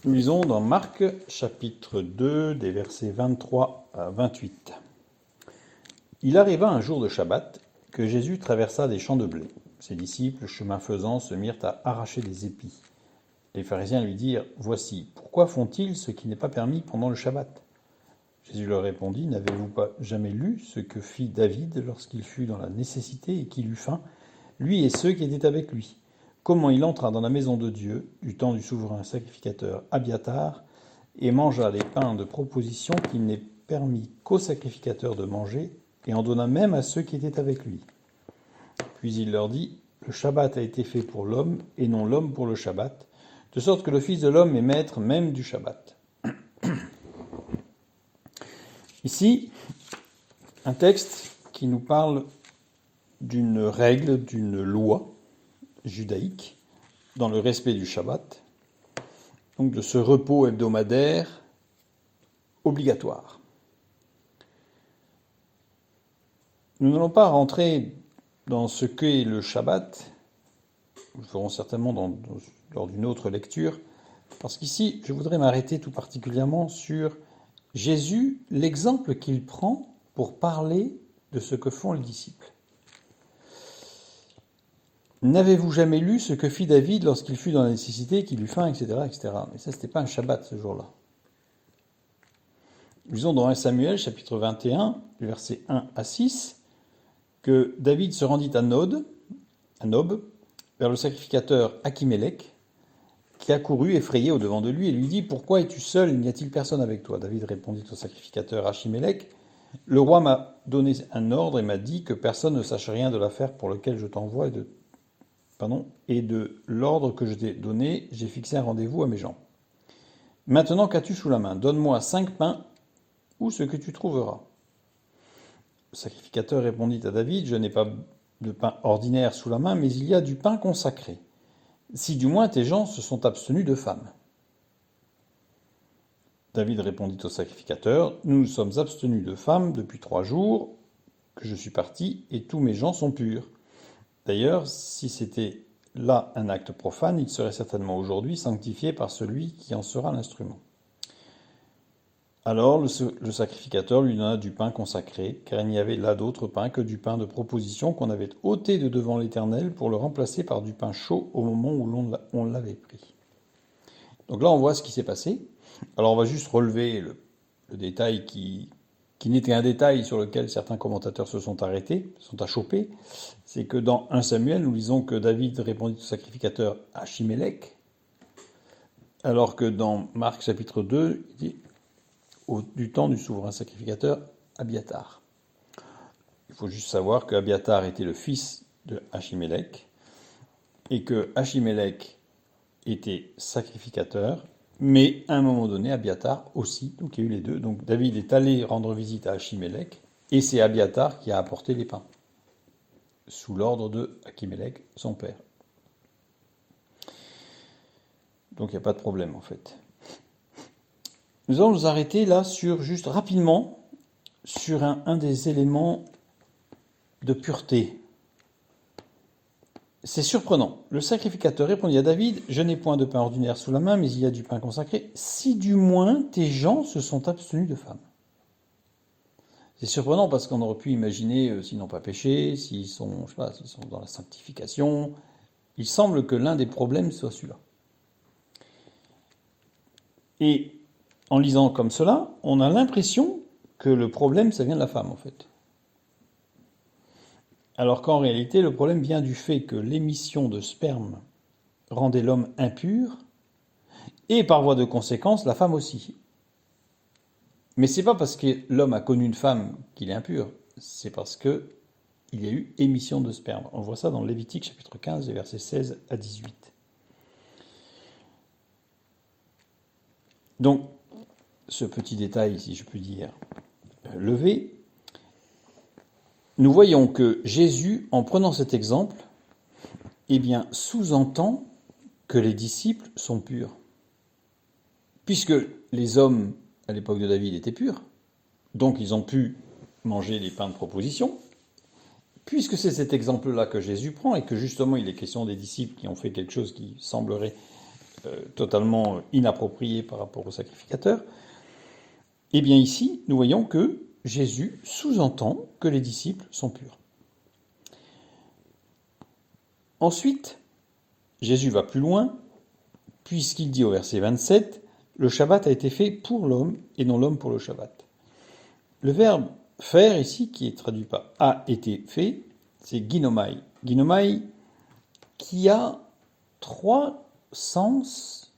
Nous lisons dans Marc, chapitre 2, des versets 23 à 28. Il arriva un jour de Shabbat que Jésus traversa des champs de blé. Ses disciples, chemin faisant, se mirent à arracher des épis. Les pharisiens lui dirent : « Voici, pourquoi font-ils ce qui n'est pas permis pendant le Shabbat ?» Jésus leur répondit : « N'avez-vous pas jamais lu ce que fit David lorsqu'il fut dans la nécessité et qu'il eut faim, lui et ceux qui étaient avec lui ? Comment il entra dans la maison de Dieu, du temps du souverain sacrificateur Abiatar, et mangea les pains de proposition qu'il n'est permis qu'aux sacrificateurs de manger, et en donna même à ceux qui étaient avec lui. Puis il leur dit : le Shabbat a été fait pour l'homme, et non l'homme pour le Shabbat, de sorte que le Fils de l'homme est maître même du Shabbat. » Ici, un texte qui nous parle d'une règle, d'une loi judaïque, dans le respect du Shabbat, donc de ce repos hebdomadaire obligatoire. Nous n'allons pas rentrer dans ce qu'est le Shabbat, nous le ferons certainement lors d'une autre lecture, parce qu'ici, je voudrais m'arrêter tout particulièrement sur Jésus, l'exemple qu'il prend pour parler de ce que font les disciples. N'avez-vous jamais lu ce que fit David lorsqu'il fut dans la nécessité, qu'il eut faim, etc., etc. Mais ça, c'était pas un Shabbat ce jour-là. Nous lisons dans 1 Samuel, chapitre 21, versets 1 à 6, que David se rendit à Nob, vers le sacrificateur Achimélec, qui accourut effrayé au-devant de lui et lui dit : « Pourquoi es-tu seul ? N'y a-t-il personne avec toi ?» David répondit au sacrificateur Achimélec : « Le roi m'a donné un ordre et m'a dit que personne ne sache rien de l'affaire pour laquelle je t'envoie et de l'ordre que je t'ai donné, j'ai fixé un rendez-vous à mes gens. Maintenant, qu'as-tu sous la main ? Donne-moi 5 pains ou ce que tu trouveras. » Le sacrificateur répondit à David : « Je n'ai pas de pain ordinaire sous la main, mais il y a du pain consacré. Si du moins tes gens se sont abstenus de femmes. » David répondit au sacrificateur : « Nous nous sommes abstenus de femmes depuis 3 jours que je suis parti, et tous mes gens sont purs. D'ailleurs, si c'était là un acte profane, il serait certainement aujourd'hui sanctifié par celui qui en sera l'instrument. » Alors le sacrificateur lui donna du pain consacré, car il n'y avait là d'autre pain que du pain de proposition qu'on avait ôté de devant l'Éternel pour le remplacer par du pain chaud au moment où on l'avait pris. Donc là, on voit ce qui s'est passé. Alors on va juste relever le détail qui n'était un détail sur lequel certains commentateurs se sont achoppés. C'est que dans 1 Samuel, nous lisons que David répondit au sacrificateur Achimélec, alors que dans Marc chapitre 2, il dit du temps du souverain sacrificateur Abiatar. Il faut juste savoir que Abiatar était le fils de Achimélec et que Achimélec était sacrificateur, mais à un moment donné, Abiatar aussi, donc il y a eu les deux. Donc David est allé rendre visite à Achimélec et c'est Abiatar qui a apporté les pains, sous l'ordre de Achimélec, son père. Donc il n'y a pas de problème en fait. Nous allons nous arrêter là juste rapidement sur un des éléments de pureté. C'est surprenant. Le sacrificateur répondit à David : « Je n'ai point de pain ordinaire sous la main, mais il y a du pain consacré, si du moins tes gens se sont abstenus de femmes. » C'est surprenant parce qu'on aurait pu imaginer s'ils n'ont pas péché, s'ils sont dans la sanctification. Il semble que l'un des problèmes soit celui-là. Et en lisant comme cela, on a l'impression que le problème, ça vient de la femme, en fait. Alors qu'en réalité, le problème vient du fait que l'émission de sperme rendait l'homme impur, et par voie de conséquence, la femme aussi. Mais c'est pas parce que l'homme a connu une femme qu'il est impur, c'est parce que il y a eu émission de sperme. On voit ça dans Lévitique chapitre 15, versets 16 à 18. Donc, ce petit détail, si je puis dire, levé, nous voyons que Jésus, en prenant cet exemple, sous-entend que les disciples sont purs. Puisque les hommes, à l'époque de David, étaient purs, donc ils ont pu manger les pains de proposition. Puisque c'est cet exemple-là que Jésus prend, et que justement il est question des disciples qui ont fait quelque chose qui semblerait totalement inapproprié par rapport au sacrificateur. Eh bien ici, nous voyons que Jésus sous-entend que les disciples sont purs. Ensuite, Jésus va plus loin, puisqu'il dit au verset 27, « Le Shabbat a été fait pour l'homme et non l'homme pour le Shabbat ». Le verbe « faire » ici, qui est traduit par « a été fait », c'est « ginomai ». Ginomai qui a 3 sens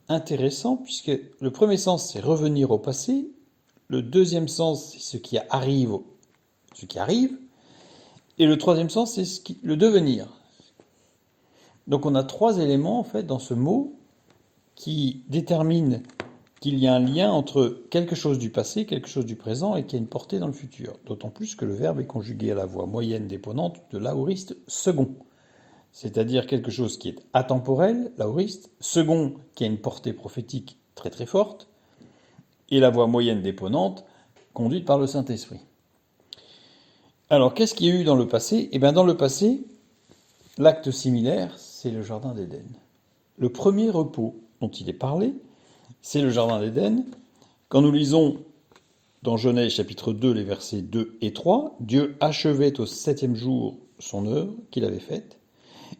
intéressants, puisque le premier sens, c'est revenir au passé, le deuxième sens, c'est ce qui arrive, et le troisième sens, c'est le devenir. Donc on a 3 éléments en fait dans ce mot qui déterminent qu'il y a un lien entre quelque chose du passé, quelque chose du présent et qui a une portée dans le futur. D'autant plus que le verbe est conjugué à la voix moyenne déponente de l'aoriste second. C'est-à-dire quelque chose qui est atemporel, l'aoriste, second qui a une portée prophétique très très forte, et la voix moyenne déponente conduite par le Saint-Esprit. Alors qu'est-ce qu'il y a eu dans le passé ? Eh bien dans le passé, l'acte similaire, c'est le Jardin d'Éden. Le premier repos dont il est parlé, c'est le Jardin d'Éden. Quand nous lisons dans Genèse chapitre 2, les versets 2 et 3, Dieu achevait au 7e jour son œuvre qu'il avait faite,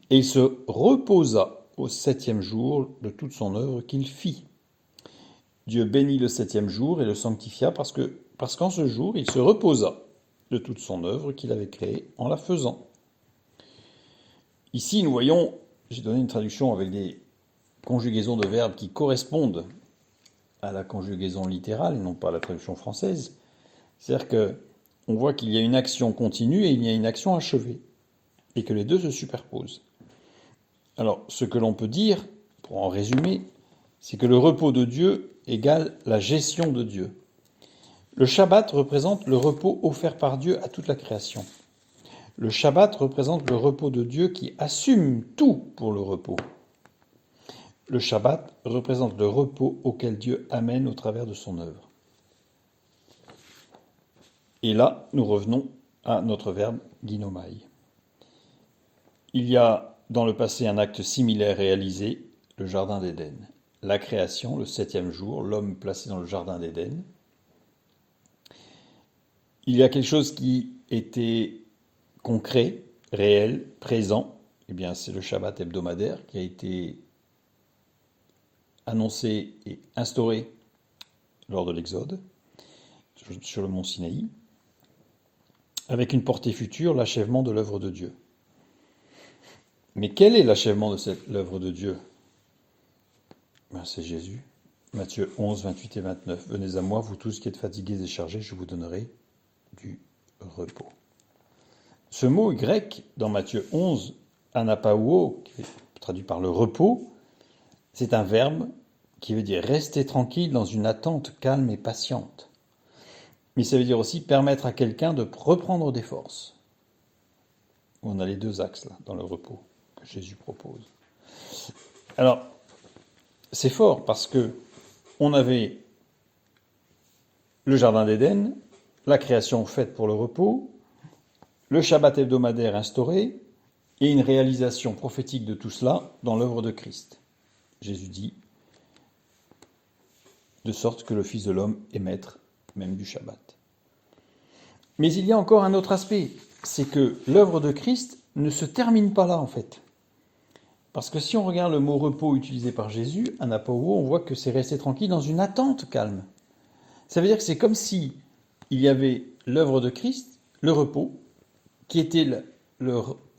et il se reposa au 7e jour de toute son œuvre qu'il fit. Dieu bénit le 7e jour et le sanctifia parce qu'en ce jour, il se reposa de toute son œuvre qu'il avait créée en la faisant. Ici, nous voyons, j'ai donné une traduction avec des conjugaisons de verbes qui correspondent à la conjugaison littérale et non pas à la traduction française. C'est-à-dire qu'on voit qu'il y a une action continue et il y a une action achevée, et que les deux se superposent. Alors, ce que l'on peut dire, pour en résumer, c'est que le repos de Dieu égale la gestion de Dieu. Le Shabbat représente le repos offert par Dieu à toute la création. Le Shabbat représente le repos de Dieu qui assume tout pour le repos. Le Shabbat représente le repos auquel Dieu amène au travers de son œuvre. Et là, nous revenons à notre verbe ginomai. Il y a dans le passé un acte similaire réalisé, le Jardin d'Éden. La création, le 7e jour, l'homme placé dans le Jardin d'Éden. Il y a quelque chose qui était concret, réel, présent. Eh bien, c'est le Shabbat hebdomadaire qui a été annoncé et instauré lors de l'Exode, sur le mont Sinaï, avec une portée future, l'achèvement de l'œuvre de Dieu. Mais quel est l'achèvement de cette l'œuvre de Dieu ? C'est Jésus. Matthieu 11, 28 et 29. Venez à moi, vous tous qui êtes fatigués et chargés, je vous donnerai du repos. Ce mot grec dans Matthieu 11, anapauo, qui est traduit par le repos, c'est un verbe qui veut dire rester tranquille dans une attente calme et patiente. Mais ça veut dire aussi permettre à quelqu'un de reprendre des forces. On a les deux axes là, dans le repos que Jésus propose. Alors, c'est fort parce que on avait le Jardin d'Éden, la création faite pour le repos, le Shabbat hebdomadaire instauré et une réalisation prophétique de tout cela dans l'œuvre de Christ. Jésus dit, de sorte que le Fils de l'homme est maître même du Shabbat. Mais il y a encore un autre aspect, c'est que l'œuvre de Christ ne se termine pas là en fait. Parce que si on regarde le mot repos utilisé par Jésus, anapauo, on voit que c'est rester tranquille dans une attente calme. Ça veut dire que c'est comme si il y avait l'œuvre de Christ, le repos, qui était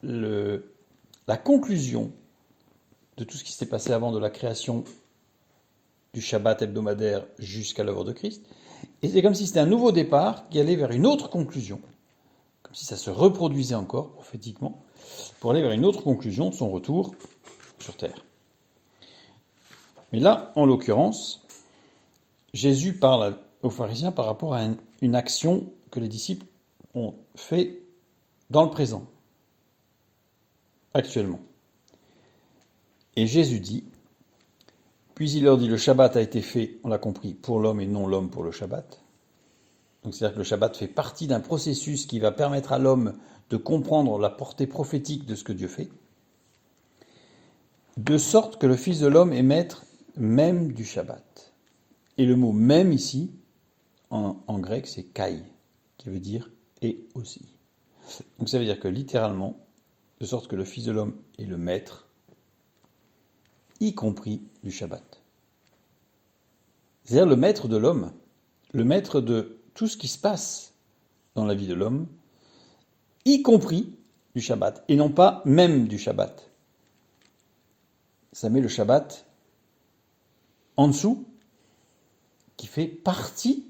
la conclusion de tout ce qui s'est passé avant de la création du Shabbat hebdomadaire jusqu'à l'œuvre de Christ. Et c'est comme si c'était un nouveau départ qui allait vers une autre conclusion, comme si ça se reproduisait encore prophétiquement, pour aller vers une autre conclusion de son retour sur terre. Mais là, en l'occurrence, Jésus parle aux pharisiens par rapport à une action que les disciples ont fait dans le présent, actuellement. Et Jésus dit, puis il leur dit, le Shabbat a été fait, on l'a compris, pour l'homme et non l'homme pour le Shabbat. Donc c'est-à-dire que le Shabbat fait partie d'un processus qui va permettre à l'homme de comprendre la portée prophétique de ce que Dieu fait. De sorte que le Fils de l'homme est maître même du Shabbat. Et le mot même ici, en grec, c'est kai, qui veut dire et aussi. Donc ça veut dire que littéralement, de sorte que le Fils de l'homme est le maître, y compris du Shabbat. C'est-à-dire le maître de l'homme, le maître de tout ce qui se passe dans la vie de l'homme, y compris du Shabbat, et non pas même du Shabbat. Ça met le Shabbat en dessous, qui fait partie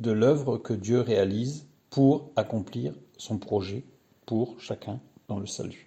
de l'œuvre que Dieu réalise pour accomplir son projet pour chacun dans le salut.